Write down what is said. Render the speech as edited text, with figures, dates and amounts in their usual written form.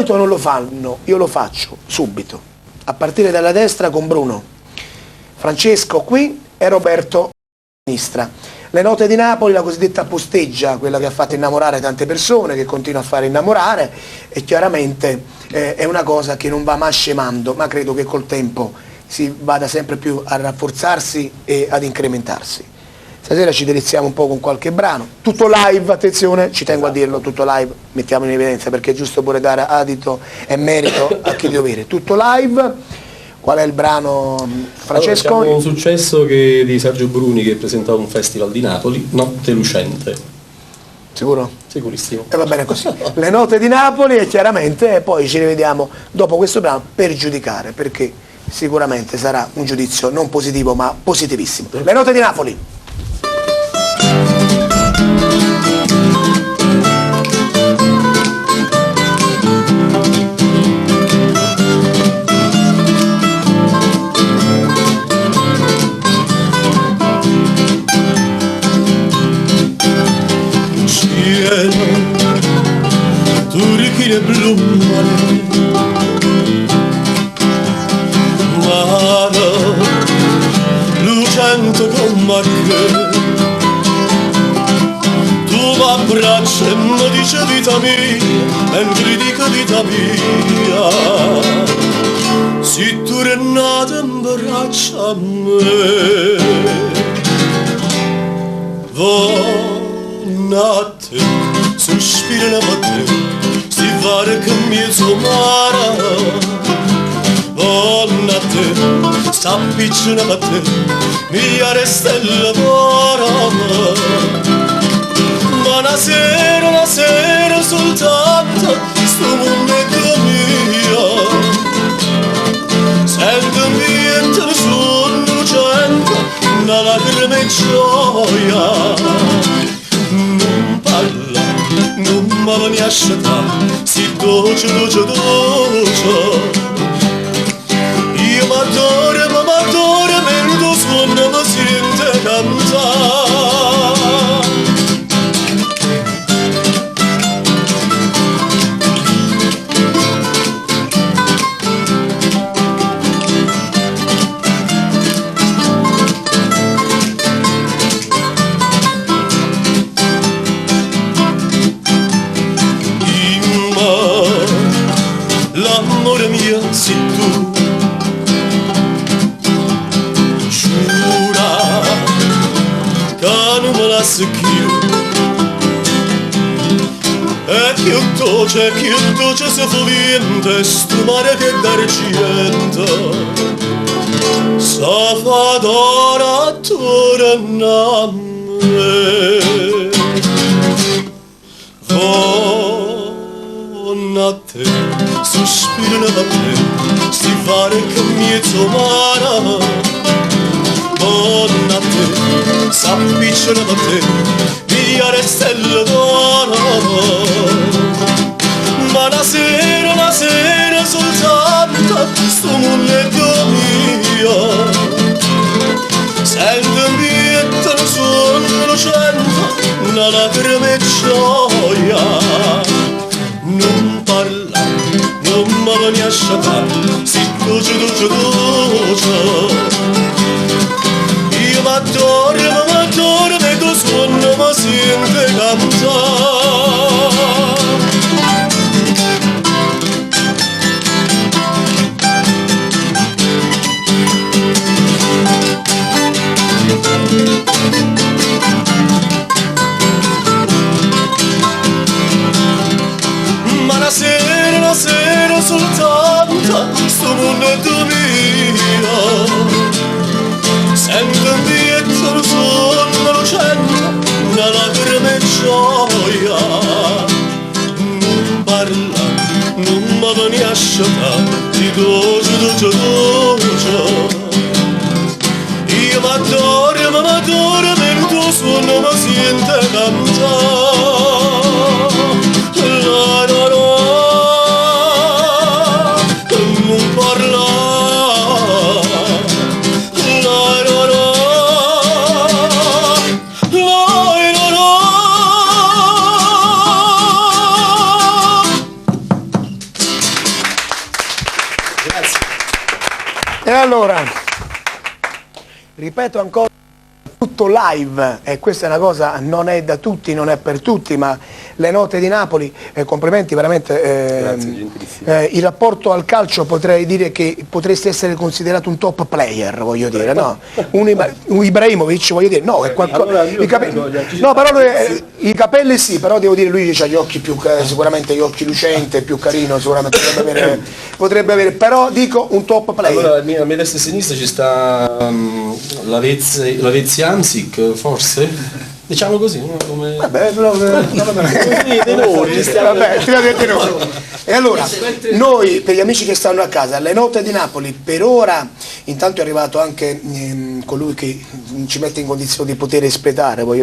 solito non lo fanno, io lo faccio subito, a partire dalla destra con Bruno, Francesco qui e Roberto a sinistra. Le note di Napoli, la cosiddetta posteggia, quella che ha fatto innamorare tante persone, che continua a fare innamorare, e chiaramente è una cosa che non va mai scemando, ma credo che col tempo si vada sempre più a rafforzarsi e ad incrementarsi. Stasera ci deliziamo un po' con qualche brano, tutto live, attenzione, ci tengo a dirlo, tutto live, mettiamo in evidenza perché è giusto pure dare adito e merito a chi dovere, tutto live. Qual è il brano, Francesco? Allora, un successo di Sergio Bruni che presentava un festival di Napoli, Notte Lucente. Sicuro? Sicurissimo. E va bene così. Le note di Napoli e chiaramente poi ci rivediamo dopo questo brano per giudicare, perché sicuramente sarà un giudizio non positivo ma positivissimo. Le note di Napoli. Turchine blu mare lucente come te, tu m'abbracci e mi dici vita mia e mi dico vita mia, se tu renate in braccia a me, notte sospira la mattina, si pare che mi somara. Oh notte, s'appiccica a te, migliaia stelle d'oro. Ma una sera soltanto, sto mondo è mio. Sentimi e te ne sono lucente, una lacrima e gioia. Non mi lasciata, si dolce, dolce, dolce. Io m'adoro, mentre suono mi sente cantare. L'amore mio sei tu, giura che non me lasci più, e più dolce se fluente sto mare che d'argento, sa fa d'ora attorno a me. Notte, sospiro da te, si pare che mi è somara. Oh notte, s'appiccia da te, via stelle d'oro. Ma una sera soltanto, sto mondo è mio. Sentimi e te ne sono lucente, una lacrima e gioia. Non parla, non mi lasciata, si dolce, dolce, dolce. Io m'adoro, mentre suono mi sente cantare. Una sera soltanto, sto mondo è mio. Sentimi e te ne sono lucente, una lacrima e gioia. Non parla, non mi lasciata, ti dolce, dolce, dolce. Io m'adoro, mentre suono mi sente cantare. La la la. E allora, ripeto ancora, tutto live, e questa è una cosa, non è da tutti, non è per tutti, ma le note di Napoli, complimenti veramente. Grazie, gentilissimo. Il rapporto al calcio potrei dire che potresti essere considerato un top player, voglio dire, no? Un Ibrahimovic, voglio dire, no, è qualcosa. Allora, No, però i capelli sì, però devo dire lui ha gli occhi più, sicuramente gli occhi lucenti, più carino, sicuramente potrebbe avere, però dico un top player. Allora, a mia destra e a sinistra ci sta Lavezzi Amsic, forse? Diciamo così, no? Come... Vabbè, tenori, vabbè, tenori. E allora, noi, per gli amici che stanno a casa, le note di Napoli, per ora, intanto è arrivato anche colui che ci mette in condizione di poter espletare, voglio